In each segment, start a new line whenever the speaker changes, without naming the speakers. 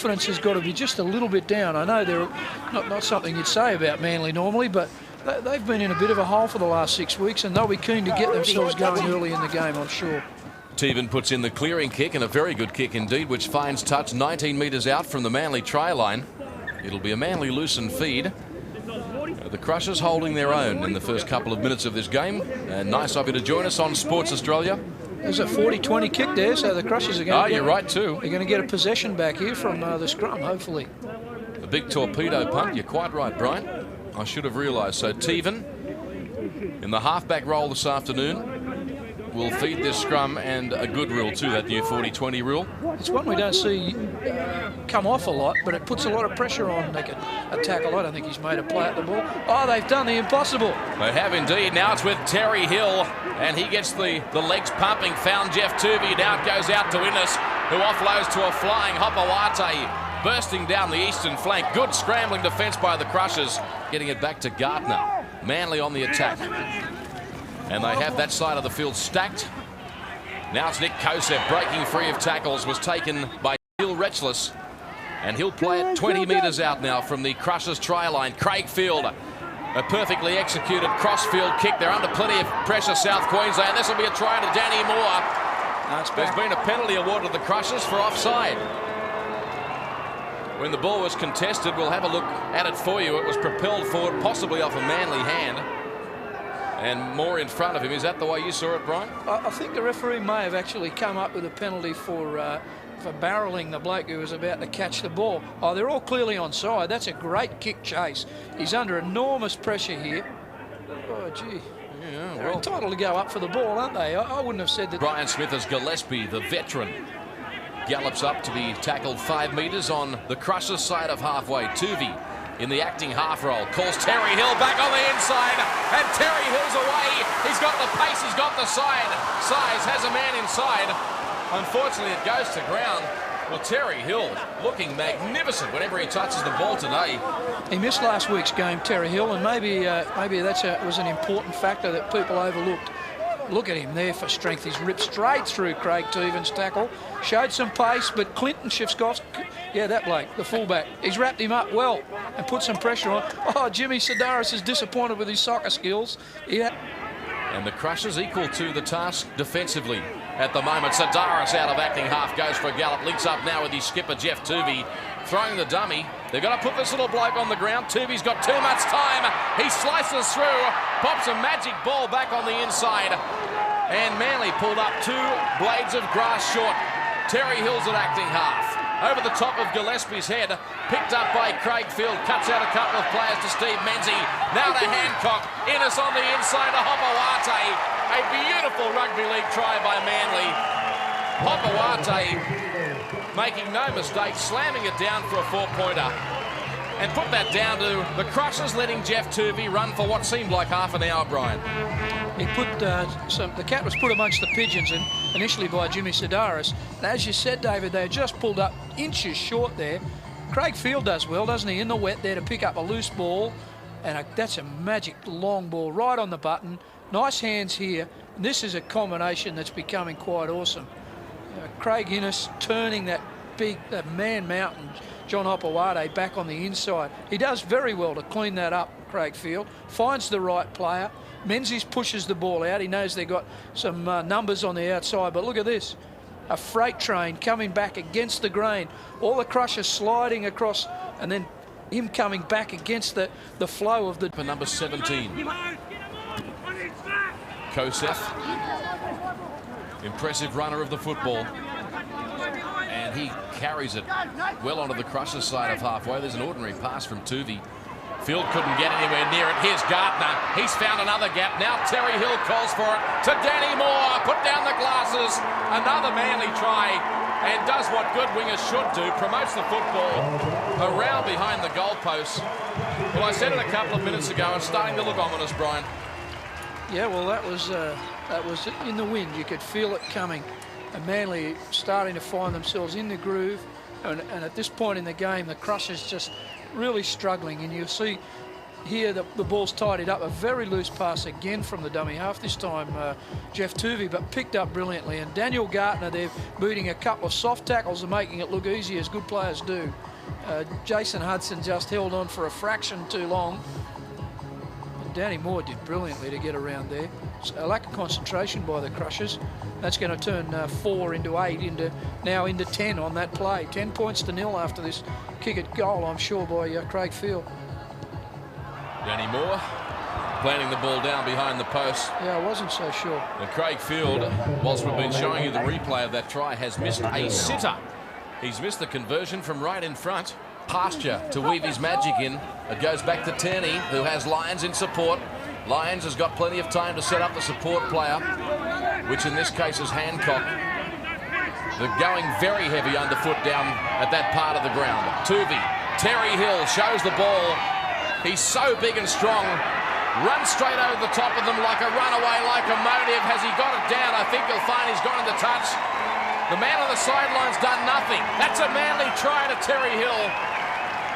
confidence has got to be just a little bit down. I know they're not something you'd say about Manly normally, but they've been in a bit of a hole for the last 6 weeks, and they'll be keen to get themselves going early in the game, I'm sure.
Teven puts in the clearing kick, and a very good kick indeed, which finds touch 19 metres out from the Manly try line. It'll be a Manly loosened feed. The Crushers holding their own in the first couple of minutes of this game. And nice of you to join us on Sports Australia.
There's a 40-20 kick there, so the Crushers are going to
you're right too.
They're going to get a possession back here from the scrum, hopefully.
A big torpedo punt. You're quite right, Brian. I should have realised. So Teven in the halfback role this afternoon will feed this scrum, and a good rule too, that new 40-20 rule.
It's one we don't see come off a lot, but it puts a lot of pressure on. They can tackle. I don't think he's made a play at the ball. Oh, they've done the impossible.
They have indeed. Now it's with Terry Hill, and he gets the legs pumping. Found Jeff Tuvey. Now it goes out to Innes, who offloads to a flying Hopawate, bursting down the eastern flank. Good scrambling defence by the Crushers. Getting it back to Gardner. Manly on the attack. And they have that side of the field stacked. Now it's Nick Kosef breaking free of tackles. Was taken by Neil Retchless. And he'll play it 20 metres out now from the Crushers try line. Craig Field, a perfectly executed crossfield kick. They're under plenty of pressure, South Queensland. This will be a try to Danny Moore. There's been a penalty awarded to the Crushers for offside. When the ball was contested, we'll have a look at it for you. It was propelled forward, possibly off a Manly hand. And Moore in front of him. Is that the way you saw it, Brian?
I think the referee may have actually come up with a penalty for barrelling the bloke who was about to catch the ball. Oh, they're all clearly onside. That's a great kick chase. He's under enormous pressure here. Oh, gee.
Yeah,
they're entitled to go up for the ball, aren't they? I wouldn't have said that.
Brian Smith as Gillespie, the veteran, gallops up to be tackled 5 metres on the Crushers side of halfway. Tuvey in the acting half roll, calls Terry Hill back on the inside, and Terry Hill's away. He's got the pace, he's got the size, has a man inside. Unfortunately, it goes to ground. Well, Terry Hill looking magnificent whenever he touches the ball today.
He missed last week's game, Terry Hill, and maybe that was an important factor that people overlooked. Look at him there for strength. He's ripped straight through Craig Teven's tackle. Showed some pace, but Clinton Shifskovs, yeah, that bloke, the fullback, he's wrapped him up well and put some pressure on. Oh, Jimmy Sedaris is disappointed with his soccer skills. Yeah.
And the Crushers equal to the task defensively at the moment. Sedaris out of acting half, goes for a gallop, links up now with his skipper Jeff Tuvey, throwing the dummy. They're going to put this little bloke on the ground. Tuvey's got too much time. He slices through, pops a magic ball back on the inside, and Manly pulled up 2 blades of grass short. Terry Hill's at acting half. Over the top of Gillespie's head, picked up by Craig Field, cuts out a couple of players to Steve Menzies. Now to Hancock, Innes on the inside to Hopawate. A beautiful rugby league try by Manly. Hopawate making no mistake, slamming it down for a 4-pointer. And put that down to the Crushers letting Jeff Tuvey run for what seemed like half an hour, Brian.
He put the cat was put amongst the pigeons initially by Jimmy Sedaris. And as you said, David, they just pulled up inches short there. Craig Field does well, doesn't he, in the wet there to pick up a loose ball. And that's a magic long ball right on the button. Nice hands here. And this is a combination that's becoming quite awesome. Craig Innes turning that man mountain, John Hopawate, back on the inside. He does very well to clean that up, Craig Field. Finds the right player. Menzies pushes the ball out. He knows they've got some numbers on the outside, but look at this. A freight train coming back against the grain. All the Crushers sliding across, and then him coming back against the flow of the...
For number 17. Kosef. Impressive runner of the football. And he carries it well onto the Crushers side of halfway. There's an ordinary pass from Tuvey. Field couldn't get anywhere near it. Here's Gardner. He's found another gap. Now Terry Hill calls for it to Danny Moore. Put down the glasses. Another Manly try. And does what good wingers should do. Promotes the football around behind the goalposts. Well, I said it a couple of minutes ago. It's starting to look ominous, Brian.
Yeah, well, that was in the wind. You could feel it coming. And Manly starting to find themselves in the groove. And at this point in the game, the Crushers just really struggling. And you'll see here the ball's tidied up. A very loose pass again from the dummy half, this time Jeff Tuvey, but picked up brilliantly. And Daniel Gartner, they're booting a couple of soft tackles and making it look easy, as good players do. Jason Hudson just held on for a fraction too long. And Danny Moore did brilliantly to get around there. So a lack of concentration by the Crushers. That's going to turn 4 into 8, now into 10 on that play. 10 points to 0 after this kick at goal, I'm sure, by Craig Field.
Danny Moore planting the ball down behind the post.
Yeah, I wasn't so sure.
And Craig Field, whilst we've been showing you the replay of that try, has missed a sitter. He's missed the conversion from right in front. Pasture to weave his magic in. It goes back to Turney, who has Lyons in support. Lyons has got plenty of time to set up the support player, which in this case is Hancock. They're going very heavy underfoot down at that part of the ground. Tuvey, Terry Hill shows the ball. He's so big and strong. Runs straight over the top of them like a runaway locomotive. Has he got it down? I think you'll find he's gone into touch. The man on the sideline's done nothing. That's a Manly try to Terry Hill,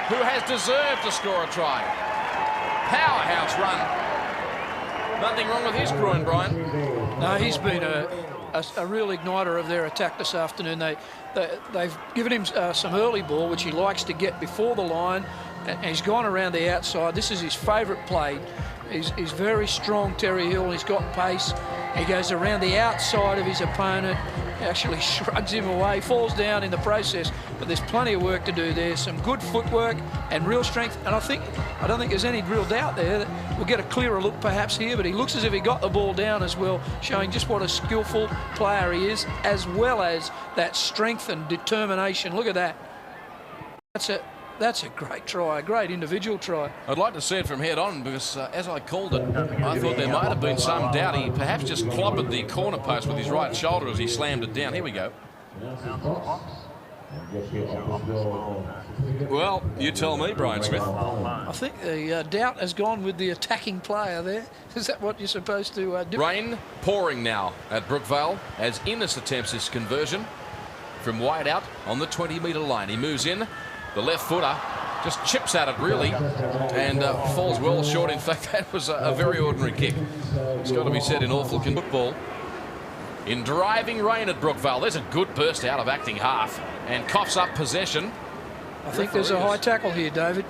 who has deserved to score a try. Powerhouse run. Nothing wrong with his groin, Brian.
No, he's been a real igniter of their attack this afternoon. They've given him some early ball, which he likes to get before the line, and he's gone around the outside. This is his favourite play. He's very strong, Terry Hill. He's got pace. He goes around the outside of his opponent, actually shrugs him away, falls down in the process, but there's plenty of work to do there. Some good footwork and real strength, and I don't think there's any real doubt there that we'll get a clearer look perhaps here, but he looks as if he got the ball down as well, showing just what a skillful player he is, as well as that strength and determination. Look at that. That's a great try, a great individual try.
I'd like to see it from head on because as I called it, I thought there might have been some doubt. He perhaps just clobbered the corner post with his right shoulder as he slammed it down. Here we go. Well, you tell me, Brian Smith.
I think the doubt has gone with the attacking player there. Is that what you're supposed to do?
Rain pouring now at Brookvale as Innes attempts this conversion from wide out on the 20-metre line. He moves in. The left footer just chips at it, really, and falls well short. In fact, that was a very ordinary kick. It's got to be said in awful football. In driving rain at Brookvale, there's a good burst out of acting half and coughs up possession.
I think there's a high tackle here, David.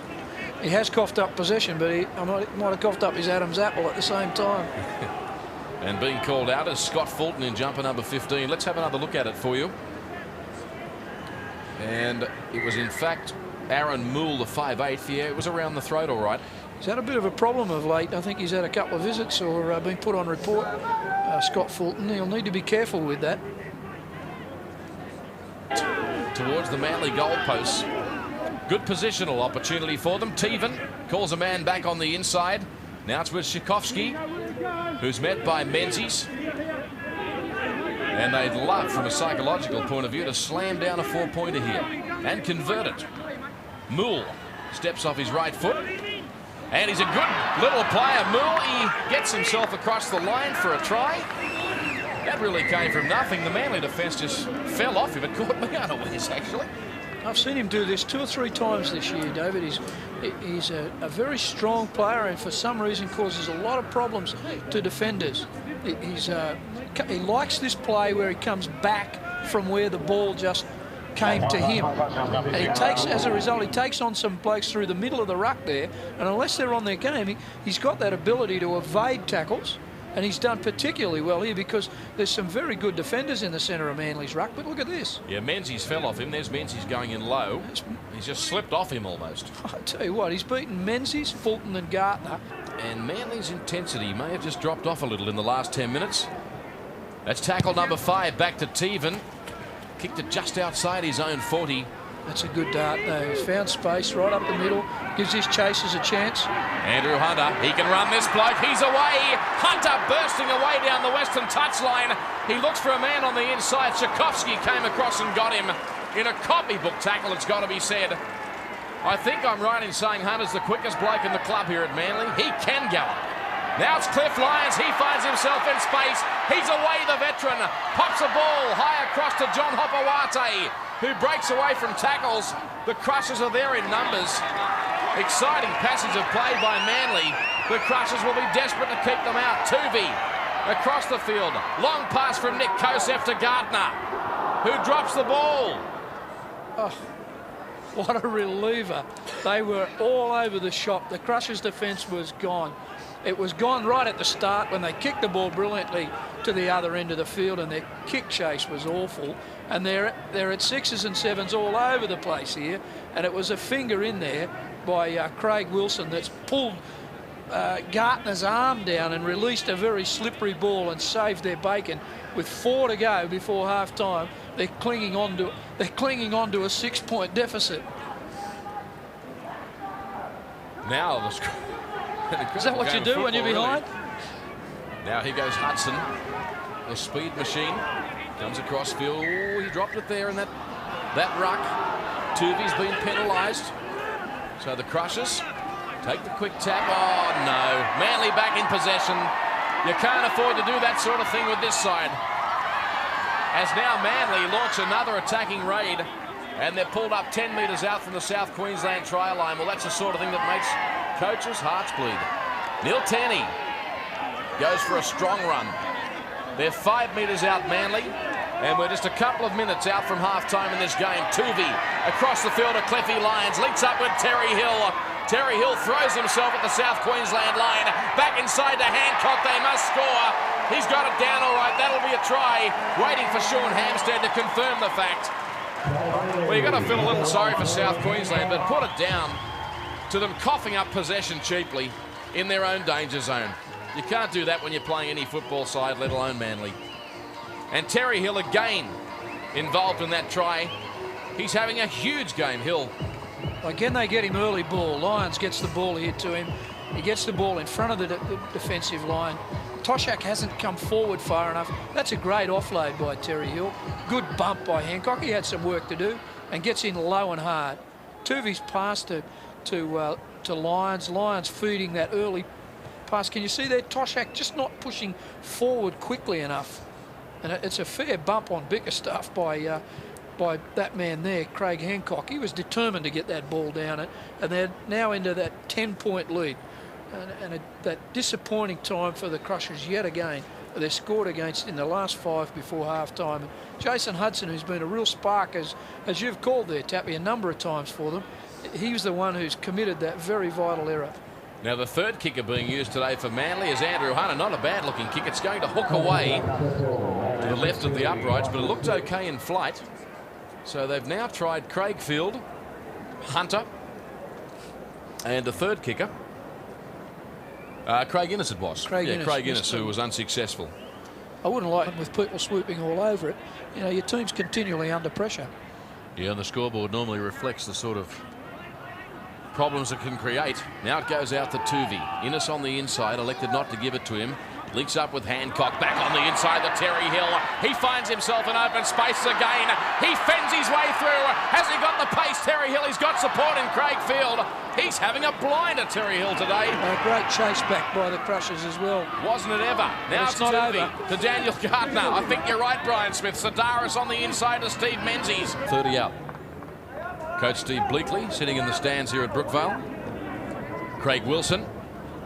He has coughed up possession, but he might have coughed up his Adam's apple at the same time.
And being called out is Scott Fulton in jumper number 15. Let's have another look at it for you. And it was, in fact, Aaron Moole, the 5'8". Yeah, it was around the throat, all right.
He's had a bit of a problem of late. I think he's had a couple of visits or been put on report. Scott Fulton, he'll need to be careful with that.
Towards the Manly goalposts. Good positional opportunity for them. Teven calls a man back on the inside. Now it's with Tchaikovsky, who's met by Menzies. And they'd love, from a psychological point of view, to slam down a 4-pointer here and convert it. Moole steps off his right foot. And he's a good little player. Moole, he gets himself across the line for a try. That really came from nothing. The Manly defence just fell off him. It caught me unawares, actually.
I've seen him do this 2 or 3 times this year, David. He's a very strong player and for some reason causes a lot of problems to defenders. He likes this play where he comes back from where the ball just came to him. And he takes, as a result, he takes on some blokes through the middle of the ruck there, and unless they're on their game, he's got that ability to evade tackles, and he's done particularly well here because there's some very good defenders in the centre of Manly's ruck, but look at this.
Yeah, Menzies fell off him. There's Menzies going in low. He's just slipped off him almost.
I tell you what, he's beaten Menzies, Fulton and Gartner.
And Manly's intensity may have just dropped off a little in the last 10 minutes. That's tackle number 5, back to Teven. Kicked it just outside his own 40.
That's a good dart, though. He's found space right up the middle. Gives his chasers a chance.
Andrew Hunter, he can run this bloke. He's away. Hunter bursting away down the western touchline. He looks for a man on the inside. Tchaikovsky came across and got him in a copybook tackle, it's got to be said. I think I'm right in saying Hunter's the quickest bloke in the club here at Manly. He can gallop. Now it's Cliff Lyons. He finds himself in space. He's away, the veteran. Pops a ball high across to John Hopawate, who breaks away from tackles. The Crushers are there in numbers. Exciting passage of play by Manly. The Crushers will be desperate to keep them out. Tuvey across the field. Long pass from Nick Kosef to Gardner, who drops the ball.
Oh, what a reliever. They were all over the shop. The Crushers' defence was gone. It was gone right at the start when they kicked the ball brilliantly to the other end of the field, and their kick chase was awful. And they're at 6s and 7s all over the place here. And it was a finger in there by Craig Wilson that's pulled Gartner's arm down and released a very slippery ball and saved their bacon. With 4 to go before half time, they're clinging on to a 6-point deficit.
Now
is that what you do when you're behind?
Really. Now here goes Hudson, the speed machine, comes across field. Oh, he dropped it there in that ruck. Tuvey's been penalised. So the Crushers take the quick tap. Oh, no. Manly back in possession. You can't afford to do that sort of thing with this side. As now Manly launch another attacking raid, and they're pulled up 10 metres out from the South Queensland try line. Well, that's the sort of thing that makes coaches' hearts bleed. Neil Tenney goes for a strong run. They're 5 metres out, Manly, and we're just a couple of minutes out from half-time in this game. Tuvey across the field to Cliffy Lyons, links up with Terry Hill. Terry Hill throws himself at the South Queensland line. Back inside to Hancock. They must score. He's got it down all right. That'll be a try. Waiting for Sean Hampstead to confirm the fact. Well, you've got to feel a little sorry for South Queensland, but put it down to them coughing up possession cheaply in their own danger zone. You can't do that when you're playing any football side, let alone Manly. And Terry Hill again involved in that try. He's having a huge game, Hill.
Again, they get him early ball. Lyons gets the ball here to him. He gets the ball in front of the defensive line. Toshak hasn't come forward far enough. That's a great offload by Terry Hill. Good bump by Hancock. He had some work to do and gets in low and hard. Tuvey's pass to Lyons. Lyons feeding that early pass. Can you see there? Toshak just not pushing forward quickly enough. And it's a fair bump on Bickerstaff by that man there, Craig Hancock. He was determined to get that ball down it, and they're now into that 10-point lead. And that disappointing time for the Crushers yet again. They're scored against in the last 5 before half-time. And Jason Hudson, who's been a real spark, as you've called there, Tappy, a number of times for them, he was the one who's committed that very vital error.
Now the third kicker being used today for Manly is Andrew Hunter. Not a bad-looking kick. It's going to hook away to the left of the uprights, but it looked okay in flight. So they've now tried Craigfield, Hunter, and the third kicker. Craig Innes it was. Craig Innes, who was unsuccessful.
I wouldn't like it with people swooping all over it. You know, your team's continually under pressure.
Yeah, and the scoreboard normally reflects the sort of problems it can create. Now it goes out to Tuvey. Innes on the inside, elected not to give it to him. Links up with Hancock, back on the inside to Terry Hill. He finds himself in open space again. He fends his way through. Has he got the pace, Terry Hill? He's got support in Craigfield. He's having a blinder, Terry Hill, today.
A great chase back by the Crushers as well.
Wasn't it ever? Now it's not over. To Daniel Gardner. I think you're right, Brian Smith. Sedaris on the inside to Steve Menzies. 30 out. Coach Steve Bleakley sitting in the stands here at Brookvale. Craig Wilson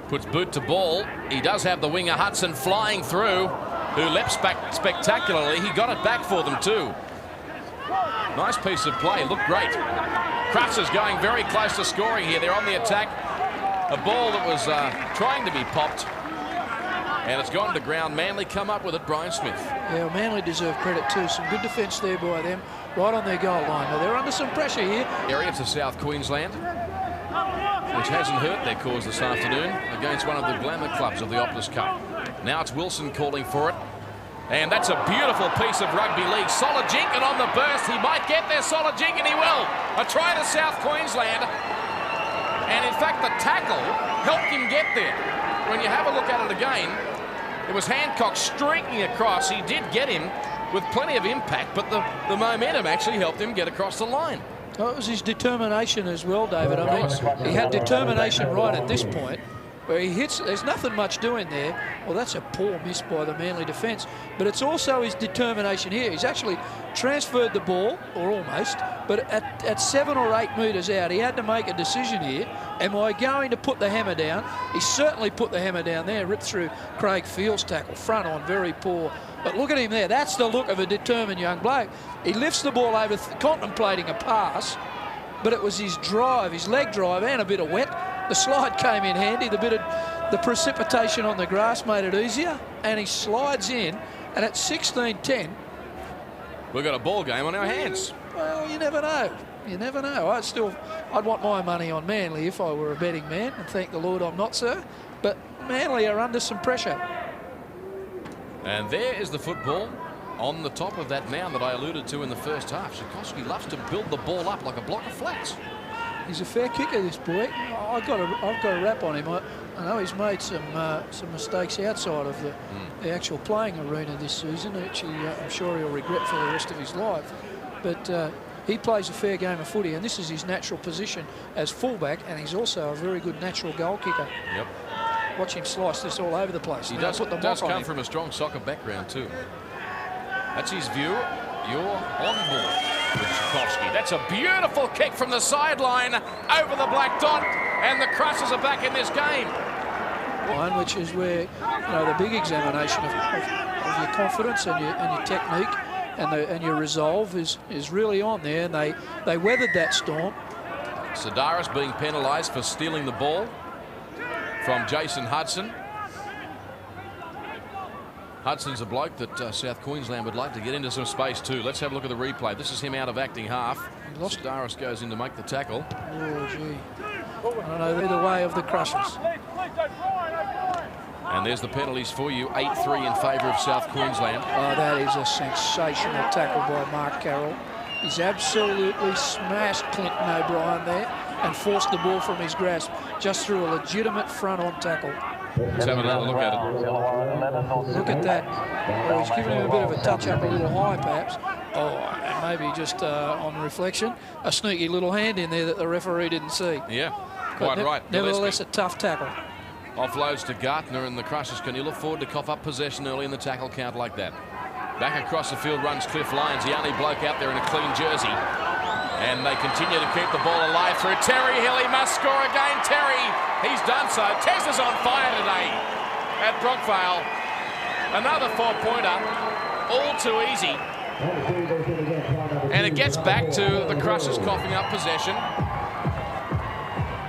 puts boot to ball. He does have the winger Hudson flying through, who leapt back spectacularly. He got it back for them too. Nice piece of play. Looked great. Crushers going very close to scoring here. They're on the attack. A ball that was trying to be popped, and it's gone to ground. Manly come up with it, Brian Smith.
Yeah, Manly deserve credit too. Some good defence there by them, right on their goal line. Now they're under some pressure here.
Area to South Queensland, which hasn't hurt their cause this afternoon against one of the glamour clubs of the Optus Cup. Now it's Wilson calling for it. And that's a beautiful piece of rugby league. Solodjinkin on the burst. He might get there, Solodjinkin, he will. A try to South Queensland. And in fact, the tackle helped him get there. When you have a look at it again, it was Hancock streaking across. He did get him with plenty of impact, but the momentum actually helped him get across the line.
Well, it was his determination as well, David. I mean, he had determination right at this point, where he hits, there's nothing much doing there. Well, that's a poor miss by the Manly defence. But it's also his determination here. He's actually transferred the ball, or almost, But at 7 or 8 metres out, he had to make a decision here. Am I going to put the hammer down? He certainly put the hammer down there, ripped through Craig Field's tackle, front on, very poor. But look at him there. That's the look of a determined young bloke. He lifts the ball over, contemplating a pass, but it was his drive, his leg drive, and a bit of wet. The slide came in handy. The precipitation on the grass made it easier, and he slides in. And at 16-10,
we've got a ball game on our hands.
Well, you never know. You never know. I'd want my money on Manly if I were a betting man, and thank the Lord I'm not, sir. But Manly are under some pressure.
And there is the football on the top of that mound that I alluded to in the first half. Sikorsky loves to build the ball up like a block of flats.
He's a fair kicker, this boy. I've got a rap on him. I know he's made some mistakes outside of the actual playing arena this season, which I'm sure he'll regret for the rest of his life. But he plays a fair game of footy, and this is his natural position as fullback, and he's also a very good natural goal kicker.
Yep.
Watch him slice this all over the place.
He does come from a strong soccer background too. That's his view. You're on board with Sikorsky. That's a beautiful kick from the sideline over the black dot, and the Crushers are back in this game.
Which is where the big examination of your confidence and your technique and your resolve is really on there, and they weathered that storm.
Sedaris being penalised for stealing the ball from Jason Hudson. Hudson's a bloke that South Queensland would like to get into some space too. Let's have a look at the replay. This is him out of acting half. Sedaris goes in to make the tackle.
Oh, gee. I don't know the way of the Crushers.
And there's the penalties for you. 8-3 in favour of South Queensland.
Oh, that is a sensational tackle by Mark Carroll. He's absolutely smashed Clinton O'Brien there and forced the ball from his grasp just through a legitimate front-on tackle.
Let's have another look at it.
Look at that. Oh, he's giving him a bit of a touch-up, a little high perhaps. Oh, and maybe just on reflection, a sneaky little hand in there that the referee didn't see.
Yeah, quite right.
Nevertheless, a tough tackle.
Offloads to Gartner, and the Crushers can you look forward to cough up possession early in the tackle count like that. Back across the field runs Cliff Lyons, the only bloke out there in a clean jersey. And they continue to keep the ball alive through Terry Hill. He must score again. Terry, he's done so. Tez is on fire today at Brockvale. Another 4-pointer, all too easy. And it gets back to the Crushers coughing up possession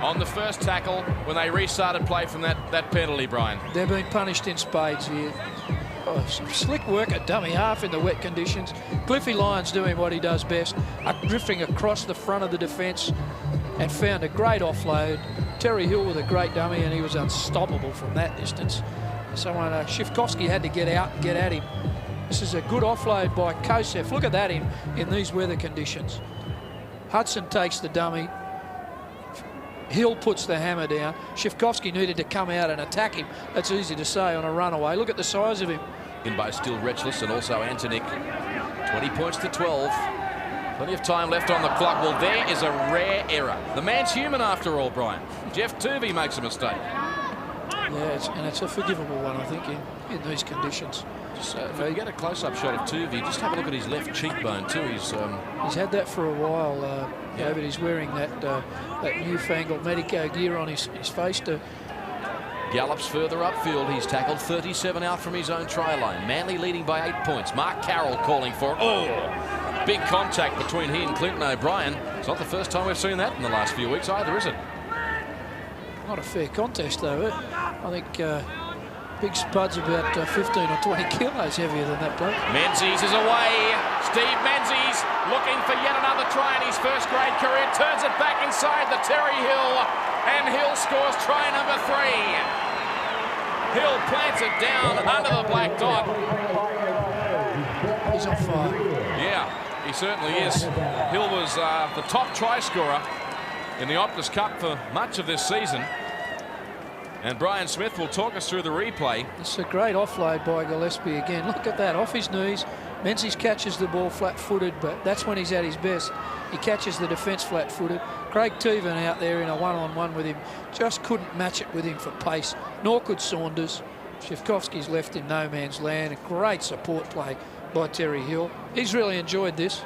on the first tackle when they restarted play from that penalty, Brian.
They've been punished in spades here. Oh, some slick work at dummy half in the wet conditions. Cliffy Lyons doing what he does best, drifting across the front of the defence and found a great offload. Terry Hill with a great dummy, and he was unstoppable from that distance. Someone, Shifkovsky had to get out and get at him. This is a good offload by Kosef. Look at that in these weather conditions. Hudson takes the dummy. Hill puts the hammer down. Shifkovsky needed to come out and attack him. That's easy to say on a runaway. Look at the size of him.
In by Still Retchless and also Antonic. 20 points to 12. Plenty of time left on the clock. Well, there is a rare error. The man's human after all, Brian. Jeff Tuvey makes a mistake.
Yeah, and it's a forgivable one, I think, in these conditions.
Just, if you get a close-up shot of Tuvey, just have a look at his left cheekbone too. He's
had that for a while, David. He's wearing that newfangled Medico gear on his face to...
Gallops further upfield. He's tackled 37 out from his own try line. Manly leading by 8 points. Mark Carroll calling for it. Oh! Big contact between he and Clinton O'Brien. It's not the first time we've seen that in the last few weeks either, is it?
Not a fair contest, though. I think Big Spud's about 15 or 20 kilos heavier than that bloke.
Menzies is away. Steve Menzies looking for yet another try in his first-grade career. Turns it back inside the Terry Hill, and Hill scores try number 3. Hill plants it down under the black dot.
He's on fire.
Yeah, he certainly is. Hill was the top try scorer in the Optus Cup for much of this season. And Brian Smith will talk us through the replay.
It's a great offload by Gillespie again. Look at that, off his knees. Menzies catches the ball flat-footed, but that's when he's at his best. He catches the defence flat-footed. Craig Teven out there in a one-on-one with him. Just couldn't match it with him for pace, nor could Saunders. Shifkovsky's left in no man's land. A great support play by Terry Hill. He's really enjoyed this.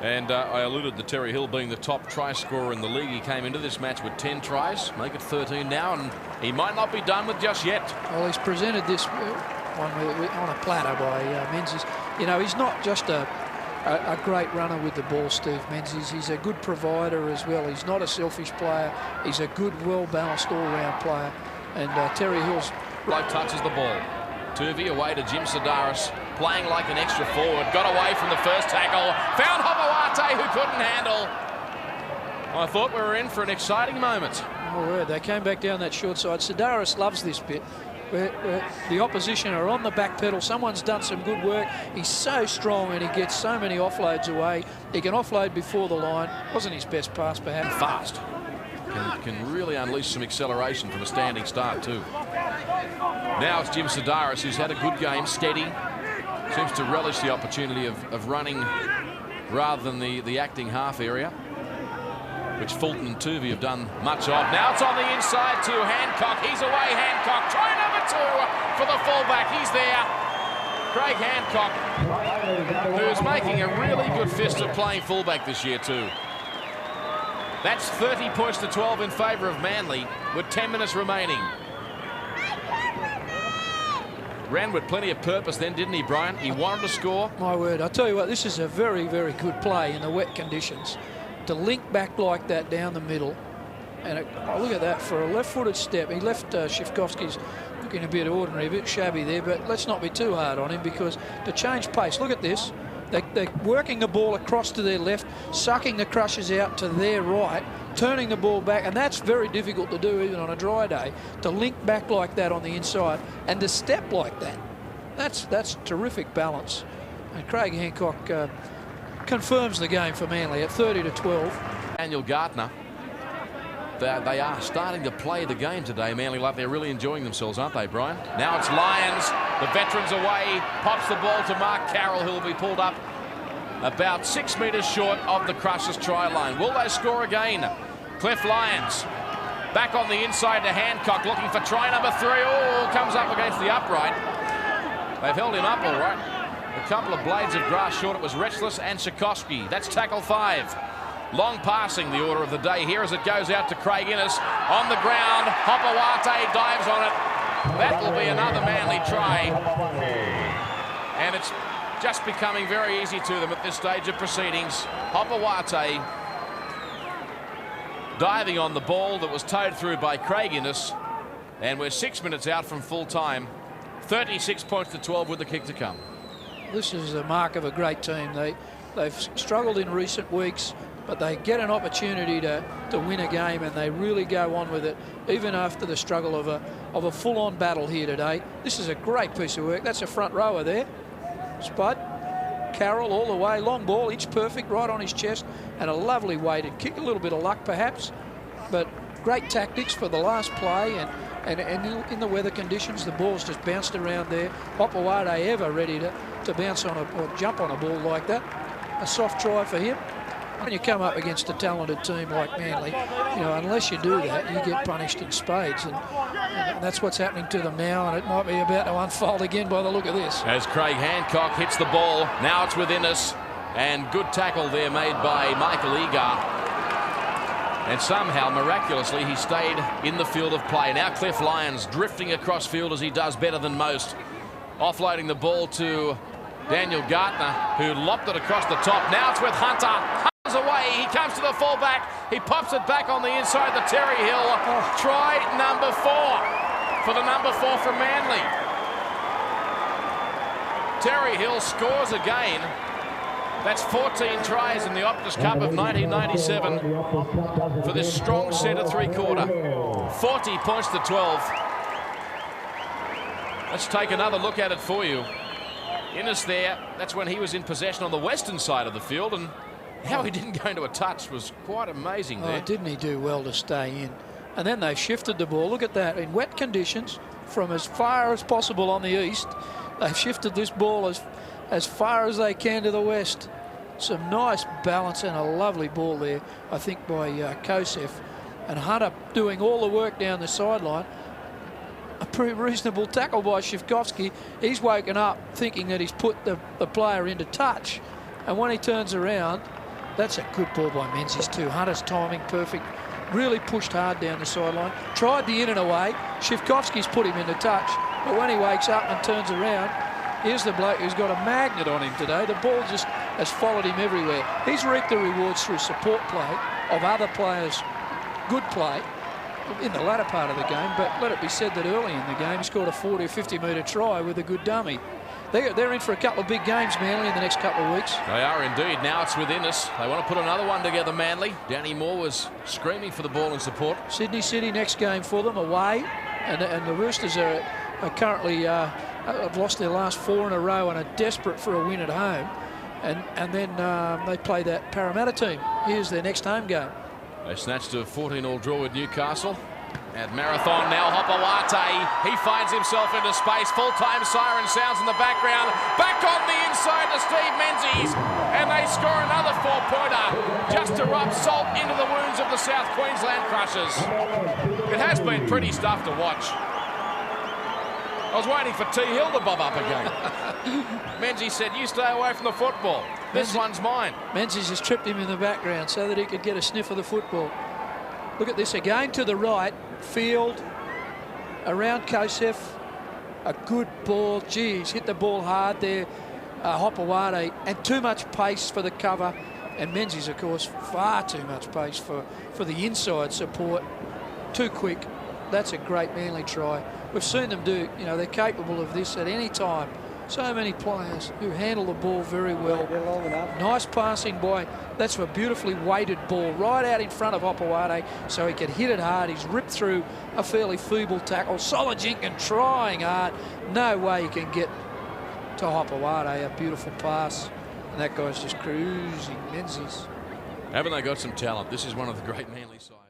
And I alluded to Terry Hill being the top try scorer in the league. He came into this match with 10 tries, make it 13 now, and he might not be done with just yet.
Well, he's presented this one on a platter by Menzies. You know, he's not just a great runner with the ball, Steve Menzies. He's a good provider as well. He's not a selfish player. He's a good, well-balanced all-round player. And Terry Hill's...
Bloke touches the ball. Tuvey away to Jim Sedaris, playing like an extra forward. Got away from the first tackle. Found Hopewate, who couldn't handle. I thought we were in for an exciting moment.
Oh, word. They came back down that short side. Sedaris loves this bit. Where the opposition are on the back pedal. Someone's done some good work. He's so strong and he gets so many offloads away. He can offload before the line. Wasn't his best pass, perhaps.
Fast. Can really unleash some acceleration from a standing start too. Now it's Jim Sedaris, who's had a good game, steady. Seems to relish the opportunity of running rather than the acting half area, which Fulton and Tuvey have done much of. Now it's on the inside to Hancock. He's away, Hancock. Try number 2 for the fullback. He's there. Craig Hancock, who's making a really good fist of playing fullback this year too. That's 30 points to 12 in favour of Manly with 10 minutes remaining. Ran with plenty of purpose then, didn't he, Brian? He wanted to score.
My word, I tell you what, this is a very, very good play in the wet conditions. To link back like that down the middle. And oh, look at that, for a left-footed step. He left Shifkovsky's looking a bit ordinary, a bit shabby there, but let's not be too hard on him because to change pace, look at this. They're working the ball across to their left, sucking the Crushers out to their right, turning the ball back, and that's very difficult to do even on a dry day, to link back like that on the inside and to step like that. That's terrific balance. And Craig Hancock confirms the game for Manly at 30 to 12.
Daniel Gardner. They are starting to play the game today, Manly, like they're really enjoying themselves, aren't they, Brian? Now it's Lyons. The veterans away. Pops the ball to Mark Carroll, who will be pulled up about 6 metres short of the Crushers try line. Will they score again? Cliff Lyons back on the inside to Hancock, looking for try number 3. Oh, comes up against the upright. They've held him up all right. A couple of blades of grass short. It was Retchless and Sikorsky. That's tackle 5. Long passing, the order of the day here as it goes out to Craig Innes on the ground. Hopewate dives on it. That will be another Manly try. And it's just becoming very easy to them at this stage of proceedings. Hopewate diving on the ball that was towed through by Craig Innes. And we're 6 minutes out from full time. 36 points to 12 with the kick to come.
This is a mark of a great team. They've struggled in recent weeks, but they get an opportunity to win a game and they really go on with it even after the struggle of a full-on battle here today. This is a great piece of work. That's a front rower there. Spud, Carroll all the way, long ball, inch perfect, right on his chest, and a lovely weighted kick. A little bit of luck perhaps, but great tactics for the last play, and in the weather conditions the ball's just bounced around there. Hopewate ever ready to bounce on or jump on a ball like that. A soft try for him. When you come up against a talented team like Manly, you know, unless you do that, you get punished in spades. And that's what's happening to them now, and it might be about to unfold again by the look of this.
As Craig Hancock hits the ball, now it's within us. And good tackle there made by Michael Egar. And somehow, miraculously, he stayed in the field of play. Now Cliff Lyons drifting across field as he does better than most. Offloading the ball to Daniel Gardner, who lopped it across the top. Now it's with Hunter. Away, he comes to the fullback, he pops it back on the inside to Terry Hill. Try number 4 for the number 4 from Manly. Terry Hill scores again. That's 14 tries in the Optus Cup of 1997 for this strong centre three-quarter. 40 points to 12. Let's take another look at it for you. Innes there, that's when he was in possession on the western side of the field, and how he didn't go into a touch was quite amazing there.
Oh, didn't he do well to stay in? And then they shifted the ball. Look at that. In wet conditions, from as far as possible on the east, they've shifted this ball as far as they can to the west. Some nice balance and a lovely ball there, I think, by Kosef. And Hunter doing all the work down the sideline. A pretty reasonable tackle by Shifkovsky. He's woken up thinking that he's put the player into touch. And when he turns around, That's a good ball by Menzies too. Hunter's timing perfect. Really pushed hard down the sideline. Tried the in and away. Shivkovsky's put him into touch. But when he wakes up and turns around, here's the bloke who's got a magnet on him today. The ball just has followed him everywhere. He's reaped the rewards through support play of other players' good play in the latter part of the game. But let it be said that early in the game, he scored a 40 or 50 metre try with a good dummy. They're in for a couple of big games, Manly, in the next couple of weeks.
They are indeed. Now it's within us. They want to put another one together, Manly. Danny Moore was screaming for the ball in support.
Sydney City next game for them, away. And the Roosters are currently have lost their last 4 in a row and are desperate for a win at home. And then they play that Parramatta team. Here's their next home game.
They snatched a 14-all draw with Newcastle. At Marathon now, Hopawate. He finds himself into space. Full-time siren sounds in the background. Back on the inside to Steve Menzies. And they score another 4-pointer just to rub salt into the wounds of the South Queensland Crushers. It has been pretty stuff to watch. I was waiting for T. Hill to bob up again. Menzies said, you stay away from the football. This one's mine. Menzies
has tripped him in the background so that he could get a sniff of the football. Look at this again to the right. Field around Kosef. A good ball. Geez, hit the ball hard there. Hopawade. And too much pace for the cover. And Menzies, of course, far too much pace for the inside support. Too quick. That's a great Manly try. We've seen them do, you know, they're capable of this at any time. So many players who handle the ball very well. Nice passing by. That's a beautifully weighted ball right out in front of Hopawade so he could hit it hard. He's ripped through a fairly feeble tackle. Solojinkin trying hard. No way you can get to Hopawade. A beautiful pass. And that guy's just cruising. Menzies.
Haven't they got some talent? This is one of the great Manly sides.